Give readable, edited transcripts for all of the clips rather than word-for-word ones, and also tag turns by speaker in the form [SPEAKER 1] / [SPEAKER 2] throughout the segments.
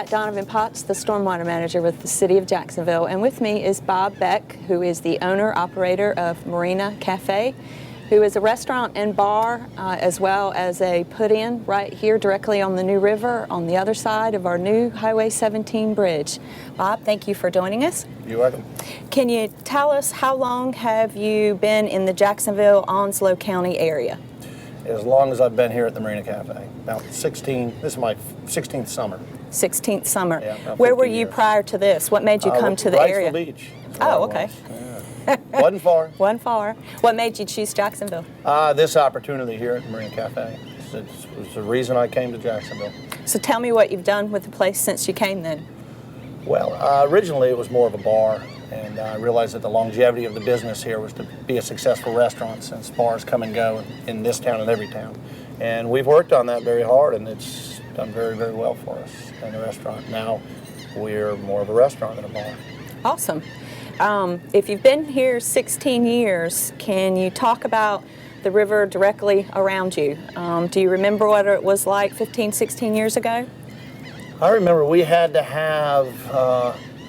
[SPEAKER 1] Hi, Donovan Potts, the Stormwater Manager with the City of Jacksonville, and with me is Bob Beck, who is the owner-operator of Marina Cafe, who is a restaurant and bar, as well as a put-in right here directly on the New River on the other side of our new Highway 17 bridge. Bob, thank you for joining us.
[SPEAKER 2] You're welcome.
[SPEAKER 1] Can you tell us how long have you been in the Jacksonville-Onslow County area?
[SPEAKER 2] As long as I've been here at the Marina Cafe, about 16, this is my 16th summer.
[SPEAKER 1] 16th summer.
[SPEAKER 2] Yeah,
[SPEAKER 1] where were you prior to this? What made you come to the area?
[SPEAKER 2] Beach.
[SPEAKER 1] Oh, okay.
[SPEAKER 2] Yeah. Wasn't far.
[SPEAKER 1] Wasn't far. What made you choose Jacksonville?
[SPEAKER 2] This opportunity here at the Marina Cafe. It was the reason I came to Jacksonville.
[SPEAKER 1] So tell me what you've done with the place since you came then.
[SPEAKER 2] Well, originally it was more of a bar, and I realized that the longevity of the business here was to be a successful restaurant, since bars come and go in this town and every town. And we've worked on that very hard, and it's done very, very well for us in the restaurant. Now we're more of a restaurant than a bar.
[SPEAKER 1] Awesome. If you've been here 16 years, can you talk about the river directly around you? Do you remember what it was like 15, 16 years ago?
[SPEAKER 2] I remember we had to have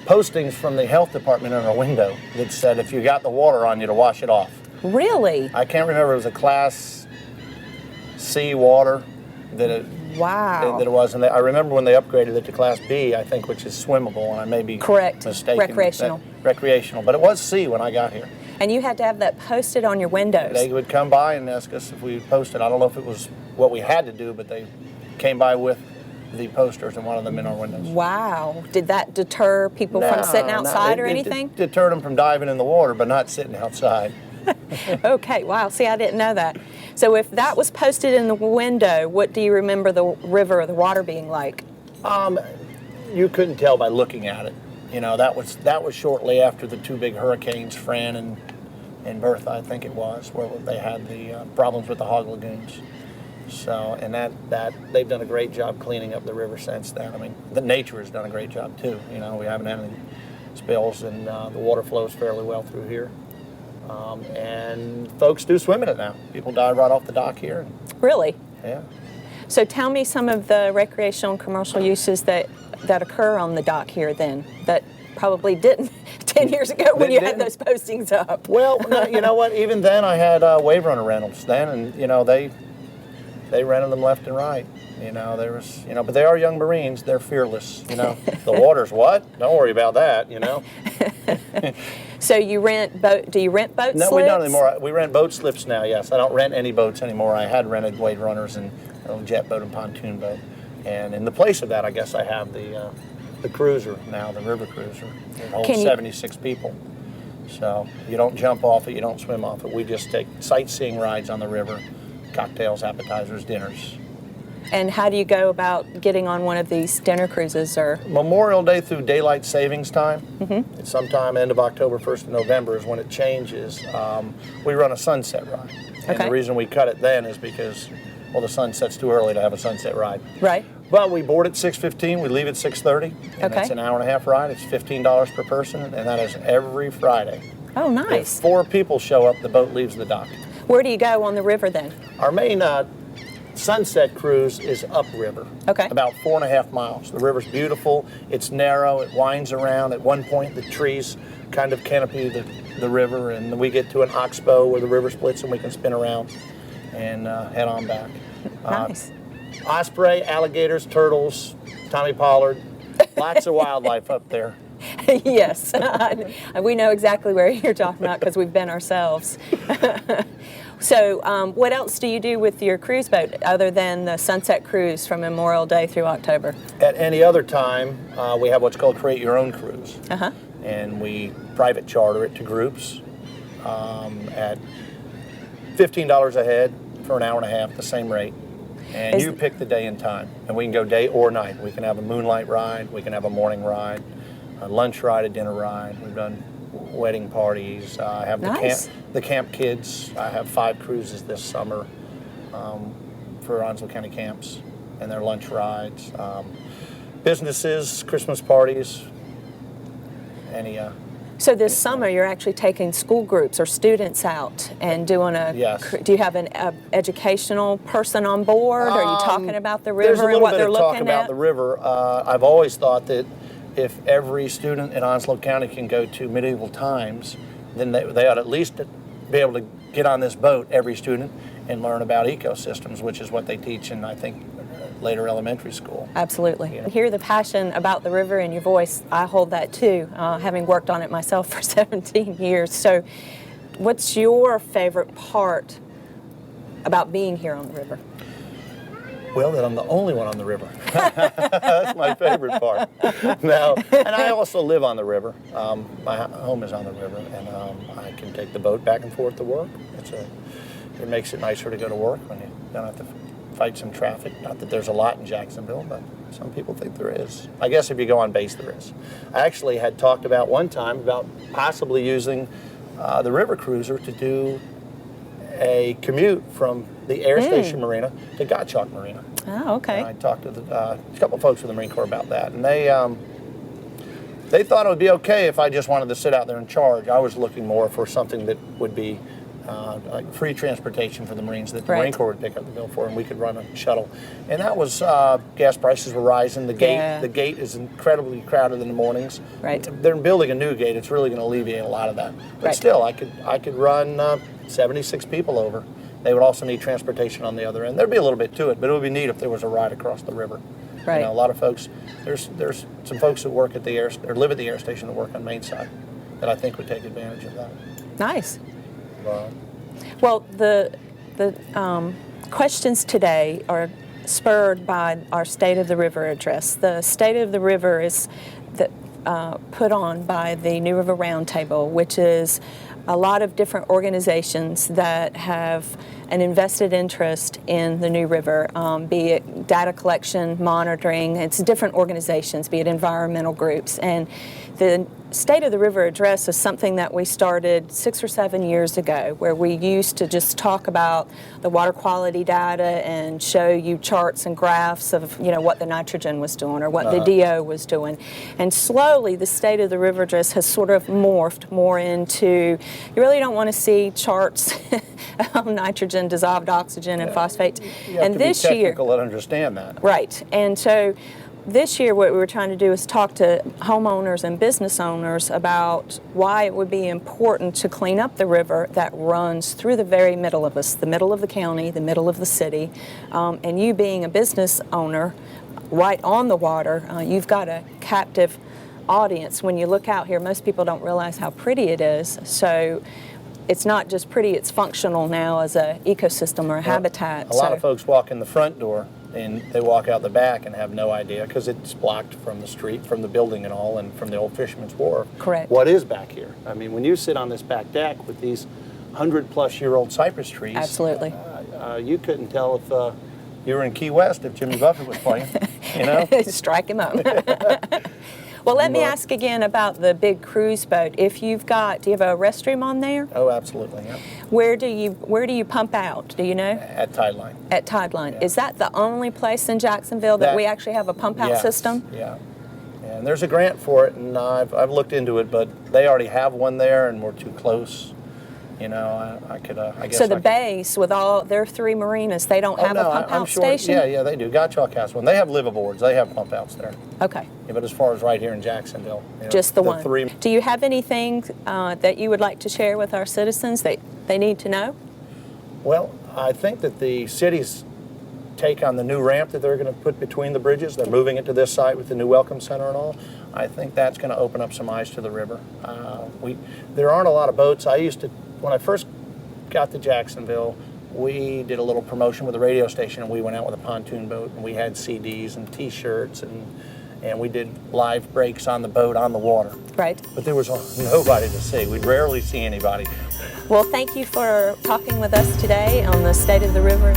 [SPEAKER 2] postings from the health department in our window that said if you got the water on you to wash it off.
[SPEAKER 1] Really?
[SPEAKER 2] I can't remember, it was a Class C water that it,
[SPEAKER 1] wow.
[SPEAKER 2] that it was. And I remember when they upgraded it to Class B, I think, which is swimmable, and I may be
[SPEAKER 1] correct.
[SPEAKER 2] mistaken.
[SPEAKER 1] Recreational.
[SPEAKER 2] Recreational, but it was C when I got here.
[SPEAKER 1] And you had to have that posted on your windows.
[SPEAKER 2] They would come by and ask us if we posted. I don't know if it was what we had to do, but they came by with the posters and wanted them in our windows.
[SPEAKER 1] Wow. Did that deter people from sitting outside or anything?
[SPEAKER 2] It deterred them from diving in the water, but not sitting outside.
[SPEAKER 1] Okay, wow. See, I didn't know that. So if that was posted in the window, what do you remember the river or the water being like?
[SPEAKER 2] You couldn't tell by looking at it. You know, that was shortly after the two big hurricanes, Fran and Bertha, I think it was, where they had the problems with the hog lagoons. So, and that they've done a great job cleaning up the river since then. I mean, the nature has done a great job too. You know, we haven't had any spills, and the water flows fairly well through here. And folks do swim in it now. People dive right off the dock here.
[SPEAKER 1] Really?
[SPEAKER 2] Yeah.
[SPEAKER 1] So tell me some of the recreational and commercial uses that occur on the dock here then, that probably didn't 10 years ago when you had those postings up.
[SPEAKER 2] Well, you know what? Even then I had wave runner rentals then, and you know, they rented them left and right. You know, there was, you know, but they are young Marines. They're fearless. You know, the water's what? Don't worry about that. You know.
[SPEAKER 1] So you rent boat? Do you rent boat slips?
[SPEAKER 2] No, we don't anymore. We rent boat slips now. Yes, I don't rent any boats anymore. I had rented wave runners and jet boat and pontoon boat, and in the place of that, I guess I have the cruiser now, the river cruiser. It holds 76 people. So you don't jump off it, you don't swim off it. We just take sightseeing rides on the river, cocktails, appetizers, dinners.
[SPEAKER 1] And how do you go about getting on one of these dinner cruises? Or
[SPEAKER 2] Memorial Day through daylight savings time. It's sometime end of October, 1st of November is when it changes. We run a sunset ride. And the reason we cut it then is because, well, the sun sets too early to have a sunset ride.
[SPEAKER 1] Right.
[SPEAKER 2] But we board at 6:15, we leave at 6:30, and that's an hour and a half ride. It's $15 per person, and that is every Friday.
[SPEAKER 1] Oh, nice.
[SPEAKER 2] If 4 people show up, the boat leaves the dock.
[SPEAKER 1] Where do you go on the river then?
[SPEAKER 2] Our main sunset cruise is upriver, about 4.5 miles. The river's beautiful, it's narrow, it winds around. At one point, the trees kind of canopy the river, and we get to an oxbow where the river splits and we can spin around and head on back.
[SPEAKER 1] Nice.
[SPEAKER 2] Osprey, alligators, turtles, Tommy Pollard, lots of wildlife up there.
[SPEAKER 1] Yes, we know exactly where you're talking about because we've been ourselves. So what else do you do with your cruise boat other than the sunset cruise from Memorial Day through October?
[SPEAKER 2] At any other time, we have what's called Create Your Own Cruise. And we private charter it to groups at $15 a head for an hour and a half, the same rate. And you pick the day and time. And we can go day or night. We can have a moonlight ride, we can have a morning ride, a lunch ride, a dinner ride. We've done wedding parties. I have the camp kids. I have 5 cruises this summer for Onslow County camps and their lunch rides. Businesses, Christmas parties, any
[SPEAKER 1] So this summer you're actually taking school groups or students out and doing a,
[SPEAKER 2] yes.
[SPEAKER 1] Do you have an educational person on board? Are you talking about the river and what they're looking at?
[SPEAKER 2] There's a little bit of talk about the river. I've always thought that if every student in Onslow County can go to medieval times, then they ought at least be able to get on this boat, every student, and learn about ecosystems, which is what they teach in, I think, later elementary school.
[SPEAKER 1] Absolutely.
[SPEAKER 2] Yeah.
[SPEAKER 1] Hear the passion about the river in your voice. I hold that too, having worked on it myself for 17 years. So what's your favorite part about being here on the river?
[SPEAKER 2] Well, that I'm the only one on the river. That's my favorite part. Now, and I also live on the river. My home is on the river, and I can take the boat back and forth to work. It makes it nicer to go to work when you don't have to fight some traffic. Not that there's a lot in Jacksonville, but some people think there is. I guess if you go on base, there is. I actually had talked about one time about possibly using the river cruiser to do a commute from the Air Station Marina to Gottschalk Marina.
[SPEAKER 1] Oh, okay.
[SPEAKER 2] And I talked to a couple of folks from the Marine Corps about that, and they thought it would be okay if I just wanted to sit out there and charge. I was looking more for something that would be like free transportation for the Marines that the Marine Corps would pick up the bill for, and we could run a shuttle. And that was gas prices were rising. The gate is incredibly crowded in the mornings.
[SPEAKER 1] Right.
[SPEAKER 2] They're building a new gate. It's really going to alleviate a lot of that. But still, I could run 76 people over. They would also need transportation on the other end. There'd be a little bit to it, but it would be neat if there was a ride across the river.
[SPEAKER 1] Right.
[SPEAKER 2] You know, a lot of folks. There's some folks that work at the or live at the air station that work on Main Side that I think would take advantage of that.
[SPEAKER 1] Nice. Well, the questions today are spurred by our State of the River address. The State of the River is put on by the New River Roundtable, which is a lot of different organizations that have an invested interest in the New River, be it data collection, monitoring. It's different organizations, be it environmental groups. And the State of the River address is something that we started 6 or 7 years ago, where we used to just talk about the water quality data and show you charts and graphs of, you know, what the nitrogen was doing or what the DO was doing. And slowly the State of the River address has sort of morphed more into, you really don't want to see charts of nitrogen, dissolved oxygen, and phosphates.
[SPEAKER 2] You have
[SPEAKER 1] and
[SPEAKER 2] to
[SPEAKER 1] this
[SPEAKER 2] be
[SPEAKER 1] year,
[SPEAKER 2] technical and understand that.
[SPEAKER 1] right. And so this year what we were trying to do is talk to homeowners and business owners about why it would be important to clean up the river that runs through the very middle of us, the middle of the county, the middle of the city. And you being a business owner right on the water, you've got a captive audience. When you look out here, most people don't realize how pretty it is. So it's not just pretty, it's functional now as an ecosystem or a habitat.
[SPEAKER 2] A lot of folks walk in the front door and they walk out the back and have no idea because it's blocked from the street, from the building and all, and from the old Fisherman's Wharf.
[SPEAKER 1] Correct.
[SPEAKER 2] What is back here? I mean, when you sit on this back deck with these 100-plus-year-old cypress trees,
[SPEAKER 1] absolutely,
[SPEAKER 2] you couldn't tell if you were in Key West if Jimmy Buffett was playing. You know,
[SPEAKER 1] strike him up. Well, let me ask again about the big cruise boat. If you've got, do you have a restroom on there?
[SPEAKER 2] Oh, absolutely. Yeah.
[SPEAKER 1] Where do you pump out? Do you know?
[SPEAKER 2] At Tideline.
[SPEAKER 1] At Tideline.
[SPEAKER 2] Yeah.
[SPEAKER 1] Is that the only place in Jacksonville that we actually have a pump out system?
[SPEAKER 2] Yeah. And there's a grant for it, and I've looked into it, but they already have one there, and we're too close. You know, I guess.
[SPEAKER 1] So the base with all their 3 marinas, they don't have a pump out station?
[SPEAKER 2] Yeah, they do. Gottschalk has one. They have liveaboards. They have pump outs there.
[SPEAKER 1] Okay.
[SPEAKER 2] Yeah, but as far as right here in Jacksonville, you know,
[SPEAKER 1] just the one.
[SPEAKER 2] 3.
[SPEAKER 1] Do you have anything that you would like to share with our citizens that they need to know?
[SPEAKER 2] Well, I think that the city's take on the new ramp that they're going to put between the bridges, they're moving it to this site with the new welcome center and all. I think that's going to open up some eyes to the river. There aren't a lot of boats. When I first got to Jacksonville, we did a little promotion with the radio station, and we went out with a pontoon boat, and we had CDs and T-shirts, and we did live breaks on the boat on the water.
[SPEAKER 1] Right.
[SPEAKER 2] But there was nobody to see. We'd rarely see anybody.
[SPEAKER 1] Well, thank you for talking with us today on the State of the River